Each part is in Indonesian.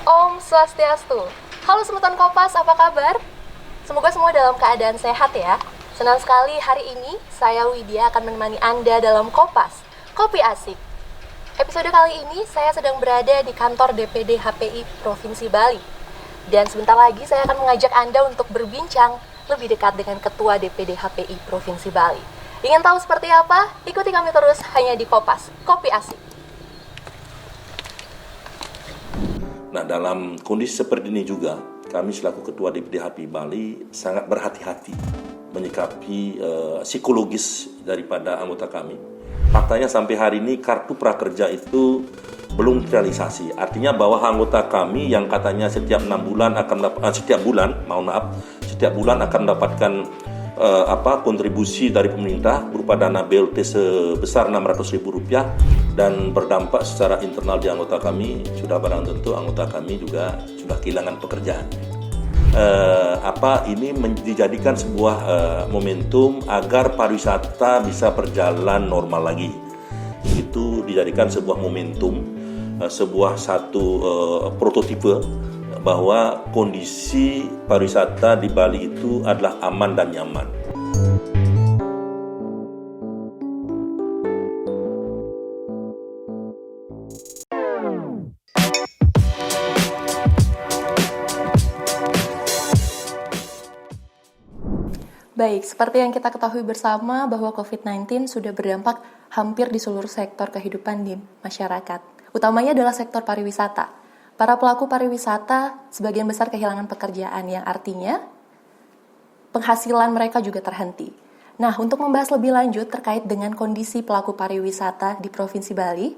Om Swastiastu. Halo Semeton Kopas, apa kabar? Semoga semua dalam keadaan sehat ya. Senang sekali hari ini saya Widya akan menemani Anda dalam Kopas, Kopi Asik. Episode kali ini saya sedang berada di kantor DPD HPI Provinsi Bali. Dan sebentar lagi saya akan mengajak Anda untuk berbincang lebih dekat dengan Ketua DPD HPI Provinsi Bali. Ingin tahu seperti apa? Ikuti kami terus hanya di Kopas, Kopi Asik. Nah, dalam kondisi seperti ini juga, kami selaku Ketua DPD HPI Bali sangat berhati-hati menyikapi psikologis daripada anggota kami. Faktanya sampai hari ini kartu prakerja itu belum terrealisasi. Artinya bahwa anggota kami yang katanya setiap bulan akan mendapatkan kontribusi dari pemerintah berupa dana BLT sebesar Rp600.000 dan berdampak secara internal di anggota kami, sudah barang tentu anggota kami juga sudah kehilangan pekerjaan. Ini dijadikan sebuah momentum agar pariwisata bisa berjalan normal lagi. Itu dijadikan sebuah momentum, sebuah satu prototipe bahwa kondisi pariwisata di Bali itu adalah aman dan nyaman. Baik, seperti yang kita ketahui bersama bahwa COVID-19 sudah berdampak hampir di seluruh sektor kehidupan di masyarakat. Utamanya adalah sektor pariwisata. Para pelaku pariwisata sebagian besar kehilangan pekerjaan yang artinya penghasilan mereka juga terhenti. Nah, untuk membahas lebih lanjut terkait dengan kondisi pelaku pariwisata di Provinsi Bali,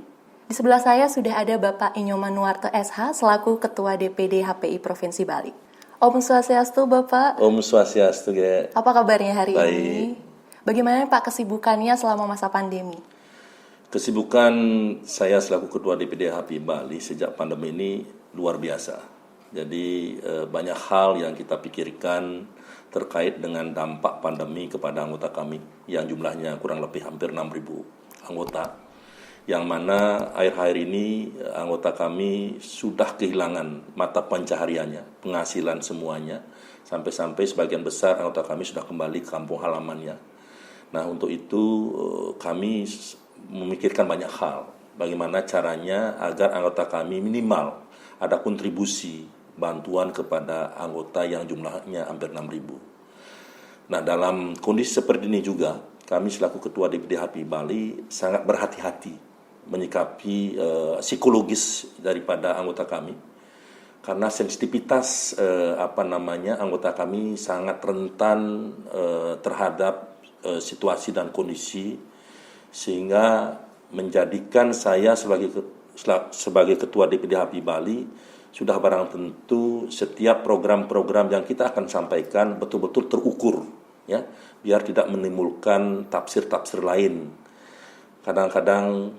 di sebelah saya sudah ada Bapak Inyoman Nuwarto SH selaku Ketua DPD HPI Provinsi Bali. Om Swastiastu, Bapak. Om Swastiastu, Ge. Apa kabarnya hari Baik. ini? Bagaimana Pak kesibukannya selama masa pandemi? Kesibukan saya selaku Ketua DPD HPI Bali sejak pandemi ini luar biasa. Jadi banyak hal yang kita pikirkan terkait dengan dampak pandemi kepada anggota kami yang jumlahnya kurang lebih hampir 6.000 anggota. Yang mana akhir-akhir ini anggota kami sudah kehilangan mata pencahariannya, penghasilan semuanya. Sampai-sampai sebagian besar anggota kami sudah kembali ke kampung halamannya. Nah, untuk itu kami memikirkan banyak hal. Bagaimana caranya agar anggota kami minimal ada kontribusi bantuan kepada anggota yang jumlahnya hampir 6.000. Nah, dalam kondisi seperti ini juga, kami selaku Ketua DPD HPI Bali sangat berhati-hati menyikapi psikologis daripada anggota kami. Karena sensitivitas anggota kami sangat rentan terhadap situasi dan kondisi, sehingga menjadikan saya sebagai Ketua DPD HPI Bali sudah barang tentu setiap program-program yang kita akan sampaikan betul-betul terukur, ya, biar tidak menimbulkan tafsir-tafsir lain. Kadang-kadang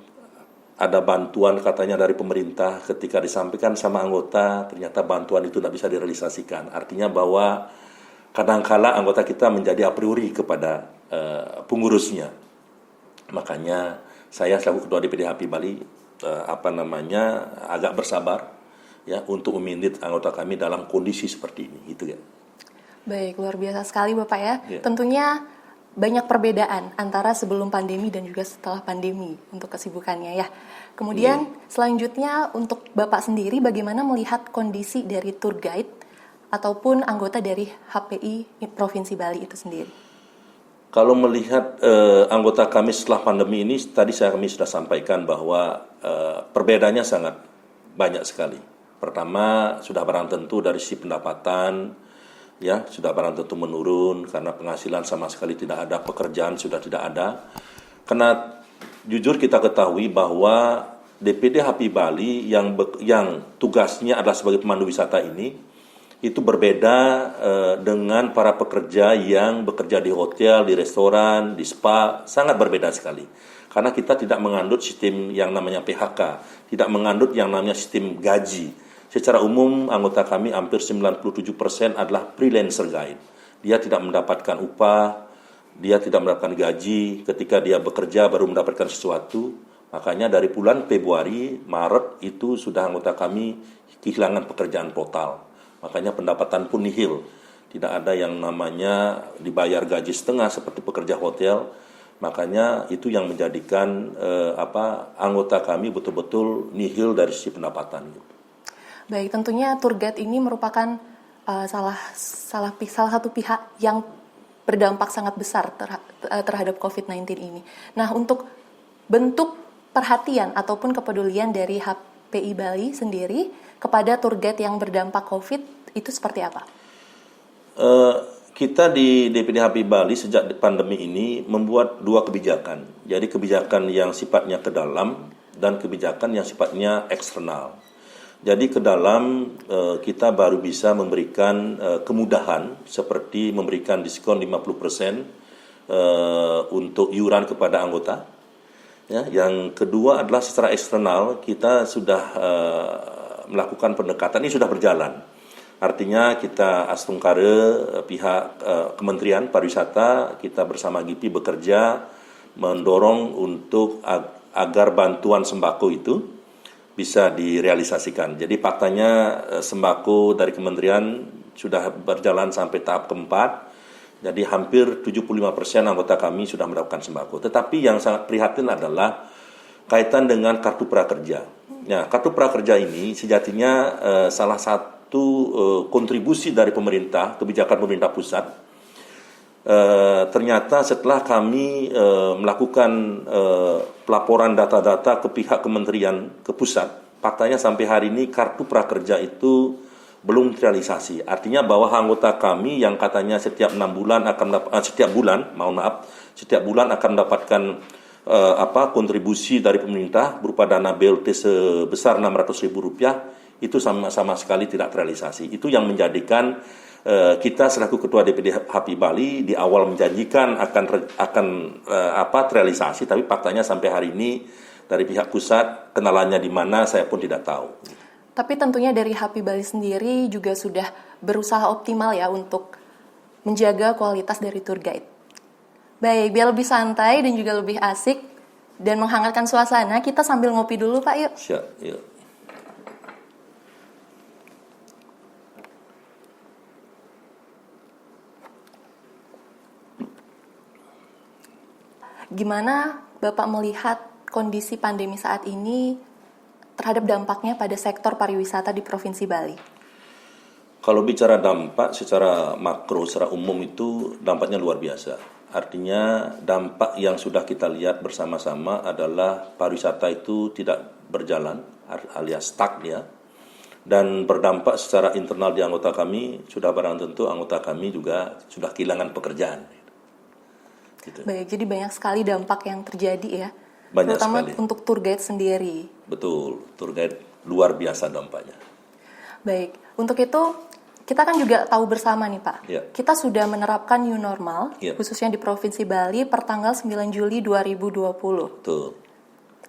ada bantuan katanya dari pemerintah, ketika disampaikan sama anggota ternyata bantuan itu tidak bisa direalisasikan. Artinya bahwa kadang-kala anggota kita menjadi a priori kepada pengurusnya. Makanya saya selaku Ketua DPD HPI Bali agak bersabar ya untuk meminit anggota kami dalam kondisi seperti ini, gitu ya. Baik, luar biasa sekali Bapak ya. Ya. Tentunya banyak perbedaan antara sebelum pandemi dan juga setelah pandemi untuk kesibukannya ya. Kemudian selanjutnya untuk Bapak sendiri bagaimana melihat kondisi dari tour guide ataupun anggota dari HPI Provinsi Bali itu sendiri? Kalau melihat anggota kami setelah pandemi ini, tadi kami sudah sampaikan bahwa perbedaannya sangat banyak sekali. Pertama, sudah barang tentu dari sisi pendapatan, ya sudah barang tentu menurun karena penghasilan sama sekali tidak ada, pekerjaan sudah tidak ada. Karena jujur kita ketahui bahwa DPD HPI Bali yang tugasnya adalah sebagai pemandu wisata ini itu berbeda dengan para pekerja yang bekerja di hotel, di restoran, di spa, sangat berbeda sekali. Karena kita tidak mengandut sistem yang namanya PHK, tidak mengandut yang namanya sistem gaji. Secara umum anggota kami hampir 97% adalah freelancer guide. Dia tidak mendapatkan upah, dia tidak mendapatkan gaji, ketika dia bekerja baru mendapatkan sesuatu. Makanya dari bulan Februari, Maret itu sudah anggota kami kehilangan pekerjaan total. Makanya pendapatan pun nihil. Tidak ada yang namanya dibayar gaji setengah seperti pekerja hotel. Makanya itu yang menjadikan anggota kami betul-betul nihil dari sisi pendapatan. Baik, tentunya tour guide ini merupakan salah satu pihak yang berdampak sangat besar terhadap COVID-19 ini. Nah, untuk bentuk perhatian ataupun kepedulian dari HPI Bali sendiri kepada tour guide yang berdampak COVID itu seperti apa? Kita di DPD HPI Bali sejak pandemi ini membuat dua kebijakan. Jadi kebijakan yang sifatnya ke dalam dan kebijakan yang sifatnya eksternal. Jadi ke dalam kita baru bisa memberikan kemudahan seperti memberikan diskon 50% untuk iuran kepada anggota. Ya, yang kedua adalah secara eksternal kita sudah melakukan pendekatan, ini sudah berjalan. Artinya kita Astungkare pihak Kementerian Pariwisata kita bersama GIPI bekerja mendorong untuk agar bantuan sembako itu bisa direalisasikan. Jadi faktanya sembako dari kementerian sudah berjalan sampai tahap keempat. Jadi hampir 75% anggota kami sudah mendapatkan sembako. Tetapi yang sangat prihatin adalah kaitan dengan kartu prakerja. Nah, kartu prakerja ini sejatinya salah satu kontribusi dari pemerintah, kebijakan pemerintah pusat. Ternyata setelah kami melakukan pelaporan data-data ke pihak kementerian ke pusat, faktanya sampai hari ini kartu prakerja itu belum terrealisasi. Artinya bahwa anggota kami yang katanya setiap 6 bulan akan setiap bulan akan mendapatkan kontribusi dari pemerintah berupa dana BLT sebesar Rp600.000 itu sama sekali tidak terrealisasi. Itu yang menjadikan kita selaku Ketua DPD HPI Bali di awal menjanjikan akan terrealisasi, tapi faktanya sampai hari ini dari pihak pusat kenalannya di mana saya pun tidak tahu. Tapi tentunya dari HPI Bali sendiri juga sudah berusaha optimal ya untuk menjaga kualitas dari tour guide. Baik, biar lebih santai dan juga lebih asik dan menghangatkan suasana, kita sambil ngopi dulu Pak, yuk. Siap, yuk. Gimana Bapak melihat kondisi pandemi saat ini terhadap dampaknya pada sektor pariwisata di Provinsi Bali? Kalau bicara dampak secara makro, secara umum itu dampaknya luar biasa. Artinya dampak yang sudah kita lihat bersama-sama adalah pariwisata itu tidak berjalan alias stuck ya. Dan berdampak secara internal di anggota kami, sudah barang tentu anggota kami juga sudah kehilangan pekerjaan. Gitu. Baik, jadi banyak sekali dampak yang terjadi ya. Banyak terutama sekali. Untuk tour guide sendiri. Betul, tour guide luar biasa dampaknya. Baik, untuk itu kita kan juga tahu bersama nih Pak. Ya. Kita sudah menerapkan new normal, khususnya di Provinsi Bali per tanggal 9 Juli 2020. Betul.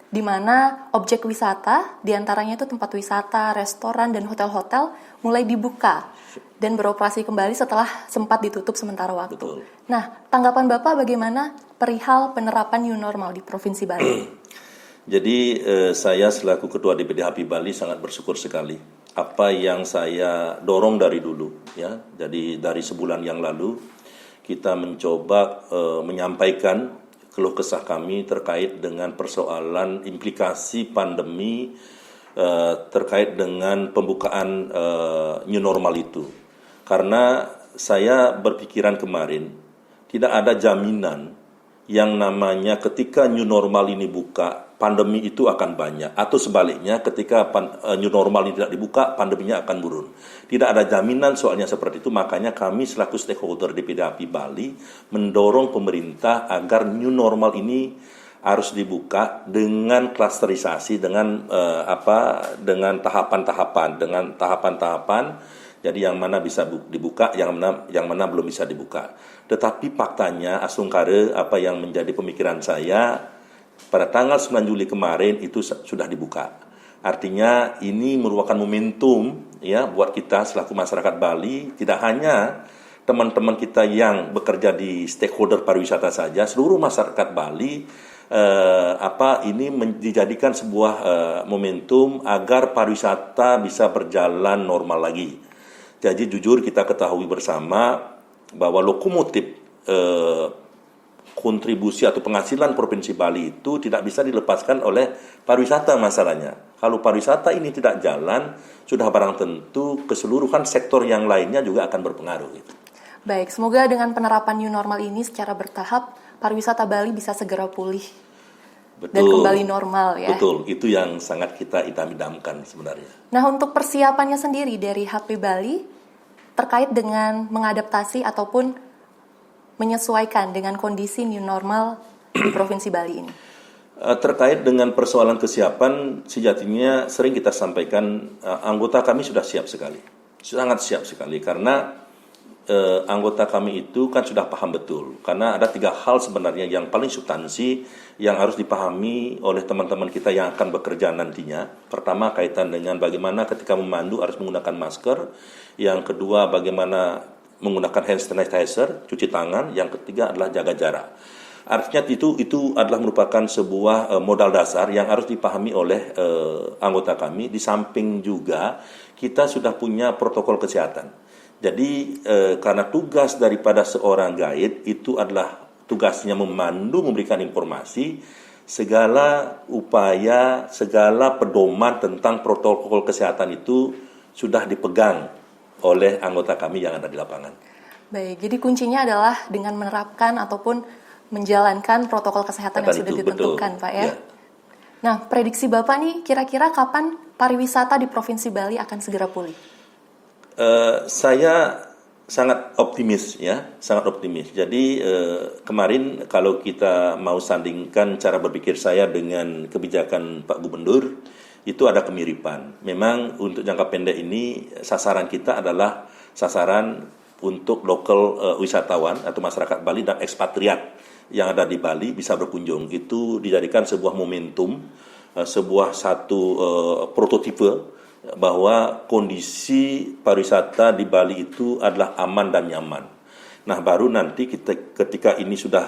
Di mana objek wisata, diantaranya itu tempat wisata, restoran, dan hotel-hotel mulai dibuka dan beroperasi kembali setelah sempat ditutup sementara waktu. Betul. Nah, tanggapan Bapak bagaimana perihal penerapan new normal di Provinsi Bali? Jadi saya selaku Ketua DPD HPI Bali sangat bersyukur sekali. Apa yang saya dorong dari dulu, ya. Jadi dari sebulan yang lalu kita mencoba menyampaikan keluh kesah kami terkait dengan persoalan implikasi pandemi terkait dengan pembukaan new normal itu. Karena saya berpikiran kemarin, tidak ada jaminan yang namanya ketika new normal ini buka, pandemi itu akan banyak. Atau sebaliknya, ketika new normal ini tidak dibuka, pandeminya akan turun. Tidak ada jaminan soalnya seperti itu, makanya kami selaku stakeholder DPD HPI Bali mendorong pemerintah agar new normal ini harus dibuka dengan klasterisasi, dengan tahapan-tahapan. Jadi yang mana bisa dibuka, yang mana belum bisa dibuka. Tetapi faktanya Astungkare apa yang menjadi pemikiran saya pada tanggal 9 Juli kemarin itu sudah dibuka. Artinya ini merupakan momentum ya buat kita selaku masyarakat Bali, tidak hanya teman-teman kita yang bekerja di stakeholder pariwisata saja, seluruh masyarakat Bali ini dijadikan sebuah momentum agar pariwisata bisa berjalan normal lagi. Jadi jujur kita ketahui bersama bahwa lokomotif kontribusi atau penghasilan Provinsi Bali itu tidak bisa dilepaskan oleh pariwisata masalahnya. Kalau pariwisata ini tidak jalan, sudah barang tentu keseluruhan sektor yang lainnya juga akan berpengaruh. Gitu. Baik, semoga dengan penerapan new normal ini secara bertahap, pariwisata Bali bisa segera pulih. Betul. Dan kembali normal ya. Betul, itu yang sangat kita idam-idamkan sebenarnya. Nah, untuk persiapannya sendiri dari HP Bali terkait dengan mengadaptasi ataupun menyesuaikan dengan kondisi new normal di Provinsi Bali ini. Terkait dengan persoalan kesiapan, sejatinya sering kita sampaikan anggota kami sudah siap sekali. Sangat siap sekali karena anggota kami itu kan sudah paham betul. Karena ada 3 hal sebenarnya yang paling substansi yang harus dipahami oleh teman-teman kita yang akan bekerja nantinya. Pertama, kaitan dengan bagaimana ketika memandu harus menggunakan masker. Yang kedua, bagaimana menggunakan hand sanitizer, cuci tangan. Yang ketiga adalah jaga jarak. Artinya itu adalah merupakan sebuah modal dasar yang harus dipahami oleh anggota kami. Di samping juga kita sudah punya protokol kesehatan. Jadi karena tugas daripada seorang guide itu adalah tugasnya memandu, memberikan informasi, segala upaya, segala pedoman tentang protokol kesehatan itu sudah dipegang oleh anggota kami yang ada di lapangan. Baik, jadi kuncinya adalah dengan menerapkan ataupun menjalankan protokol kesehatan yang sudah ditentukan, betul. Pak ya. Nah, prediksi Bapak nih kira-kira kapan pariwisata di Provinsi Bali akan segera pulih? Saya sangat optimis ya, sangat optimis. Jadi kemarin kalau kita mau sandingkan cara berpikir saya dengan kebijakan Pak Gubernur, itu ada kemiripan. Memang untuk jangka pendek ini sasaran kita adalah sasaran untuk lokal wisatawan atau masyarakat Bali dan ekspatriat yang ada di Bali bisa berkunjung. Itu dijadikan sebuah momentum, sebuah satu prototipe bahwa kondisi pariwisata di Bali itu adalah aman dan nyaman. Nah, baru nanti ketika ini sudah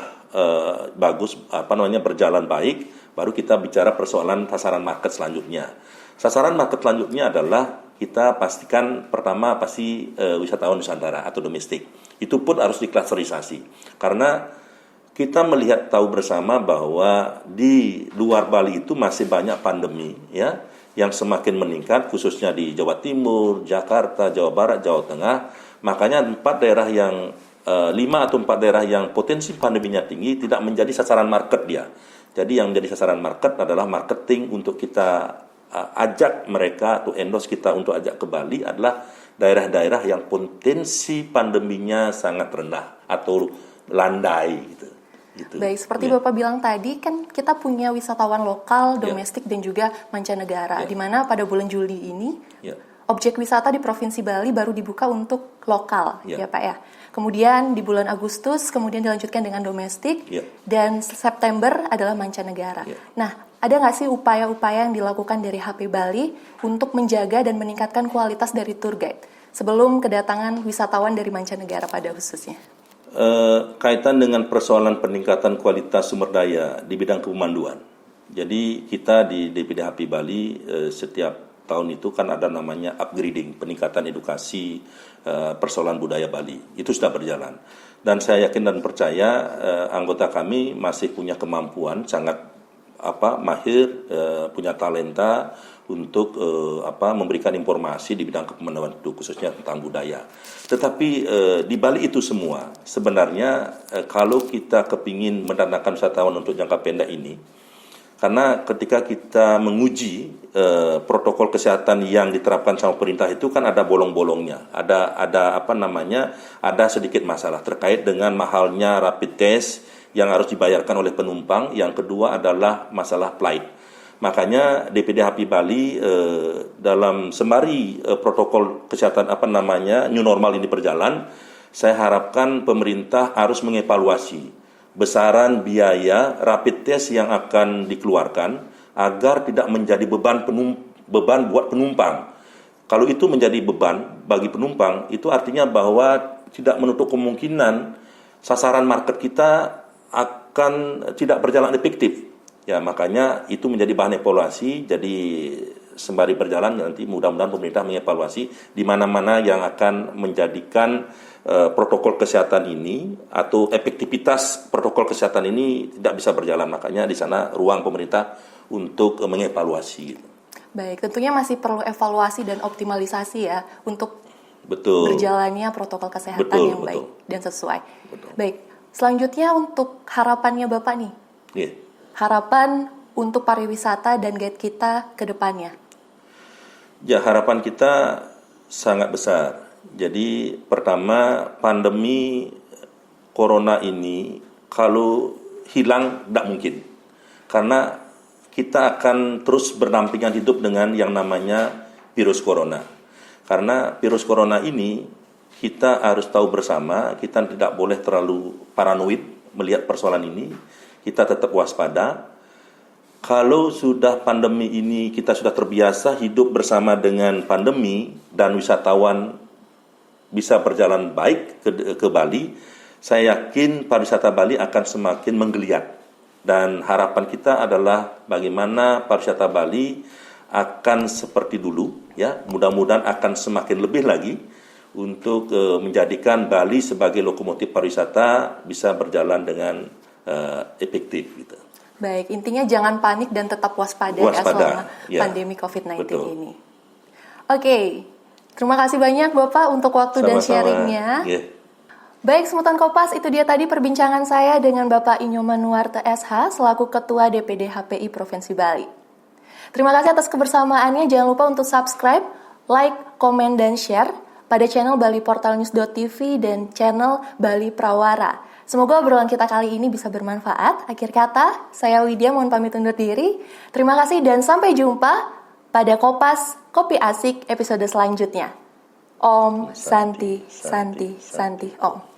bagus, berjalan baik, baru kita bicara persoalan sasaran market selanjutnya. Sasaran market selanjutnya adalah kita pastikan pertama pasti wisatawan Nusantara atau domestik. Itu pun harus diklasterisasi. Karena kita melihat tahu bersama bahwa di luar Bali itu masih banyak pandemi ya, yang semakin meningkat khususnya di Jawa Timur, Jakarta, Jawa Barat, Jawa Tengah. Makanya 5 atau 4 daerah yang potensi pandeminya tinggi tidak menjadi sasaran market dia. Jadi yang menjadi sasaran market adalah marketing untuk kita ajak mereka atau endorse kita untuk ajak ke Bali adalah daerah-daerah yang potensi pandeminya sangat rendah atau landai gitu. Baik, seperti Bapak bilang tadi, kan kita punya wisatawan lokal, domestik, dan juga mancanegara, di mana pada bulan Juli ini, objek wisata di Provinsi Bali baru dibuka untuk lokal, ya Pak ya. Kemudian di bulan Agustus, kemudian dilanjutkan dengan domestik, dan September adalah mancanegara. Nah, ada nggak sih upaya-upaya yang dilakukan dari HP Bali untuk menjaga dan meningkatkan kualitas dari tour guide sebelum kedatangan wisatawan dari mancanegara pada khususnya? Kaitan dengan persoalan peningkatan kualitas sumber daya di bidang kepemanduan. Jadi kita di DPD HP Bali setiap tahun itu kan ada namanya upgrading, peningkatan edukasi persoalan budaya Bali. Itu sudah berjalan. Dan saya yakin dan percaya anggota kami masih punya kemampuan sangat mahir, punya talenta untuk memberikan informasi di bidang kepemanduan itu khususnya tentang budaya. Tetapi di Bali itu semua sebenarnya kalau kita kepingin mendatangkan wisatawan untuk jangka pendek ini, karena ketika kita menguji protokol kesehatan yang diterapkan sama pemerintah itu kan ada bolong-bolongnya, ada sedikit masalah terkait dengan mahalnya rapid test yang harus dibayarkan oleh penumpang. Yang kedua adalah masalah flight. Makanya DPD HP Bali dalam sembari protokol kesehatan new normal ini berjalan, saya harapkan pemerintah harus mengevaluasi besaran biaya rapid test yang akan dikeluarkan agar tidak menjadi beban buat penumpang. Kalau itu menjadi beban bagi penumpang, itu artinya bahwa tidak menutup kemungkinan sasaran market kita akan tidak berjalan efektif. Ya, makanya itu menjadi bahan evaluasi. Jadi sembari berjalan nanti mudah-mudahan pemerintah mengevaluasi di mana-mana yang akan menjadikan protokol kesehatan ini atau efektivitas protokol kesehatan ini tidak bisa berjalan. Makanya di sana ruang pemerintah untuk mengevaluasi. Baik, tentunya masih perlu evaluasi dan optimalisasi ya untuk Betul. berjalannya protokol kesehatan Betul, yang betul. baik dan sesuai. Betul. Baik, selanjutnya untuk harapannya Bapak nih. Yeah. Harapan untuk pariwisata dan guide kita ke depannya. Ya, harapan kita sangat besar. Jadi pertama, pandemi corona ini kalau hilang tidak mungkin. Karena kita akan terus berdampingan hidup dengan yang namanya virus corona. Karena virus corona ini kita harus tahu bersama, kita tidak boleh terlalu paranoid melihat persoalan ini. Kita tetap waspada. Kalau sudah pandemi ini kita sudah terbiasa hidup bersama dengan pandemi dan wisatawan bisa berjalan baik ke Bali, saya yakin pariwisata Bali akan semakin menggeliat. Dan harapan kita adalah bagaimana pariwisata Bali akan seperti dulu, ya, mudah-mudahan akan semakin lebih lagi untuk menjadikan Bali sebagai lokomotif pariwisata bisa berjalan dengan efektif gitu. Baik, intinya jangan panik dan tetap waspada ya selama pandemi COVID-19 ini. Oke, terima kasih banyak Bapak untuk waktu dan sharingnya. Baik, Semutan Kopas, itu dia tadi perbincangan saya dengan Bapak Inyoman Nuarte SH selaku Ketua DPD HPI Provinsi Bali. Terima kasih atas kebersamaannya. Jangan lupa untuk subscribe, like, komen, dan share pada channel baliportalnews.tv dan channel Bali Prawara. Semoga obrolan kita kali ini bisa bermanfaat. Akhir kata, saya Widya mohon pamit undur diri. Terima kasih dan sampai jumpa pada Kopas Kopi Asik episode selanjutnya. Om Santi Santi Santi Om.